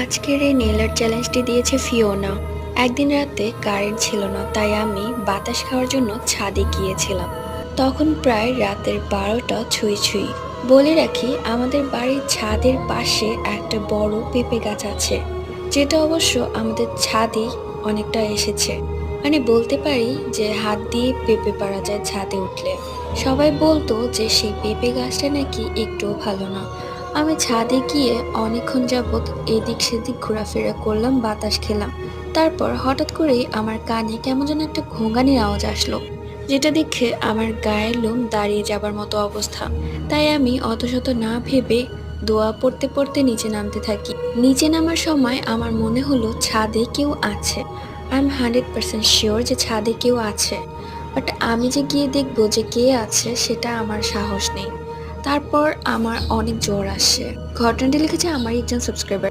আজকের এই nail art চ্যালেঞ্জটি দিয়েছে ফিওনা। একদিন রাতে কারেন্ট ছিল না, তাই আমি বাতাস খাওয়ার জন্য ছাদে গিয়েছিলাম। তখন প্রায় রাতের 12টা ছুঁই ছুঁই। বলে রাখি, আমাদের বাড়ির ছাদের পাশে একটা বড় পেঁপে গাছ আছে, যেটা অবশ্য আমাদের ছাদেই অনেকটা এসেছে। মানে বলতে পারি যে হাত দিয়ে পেঁপে পাড়া যায় ছাদে উঠলে। সবাই বলতো যে সেই পেঁপে গাছটা নাকি একটুও ভালো না। আমি ছাদে গিয়ে অনেকক্ষণ যাবৎ এদিক সেদিক ঘোরাফেরা করলাম, বাতাস খেলাম। তারপর হঠাৎ করেই আমার কানে কেমন যেন একটা ঘোঙানির আওয়াজ আসলো, যেটা দেখে আমার গায়ের লোম দাঁড়িয়ে যাবার মতো অবস্থা। তাই আমি অতশত না ভেবে দোয়া পড়তে পড়তে নিচে নামতে থাকি। নিচে নামার সময় আমার মনে হলো ছাদে কেউ আছে। আই এম 100% শিওর যে ছাদে কেউ আছে, বাট আমি যে গিয়ে দেখবো যে কে আছে সেটা আমার সাহস নেই। তারপর আমার অনেক জ্বর আসে। ঘটনাটি লিখেছে আমারই একজন সাবস্ক্রাইবার।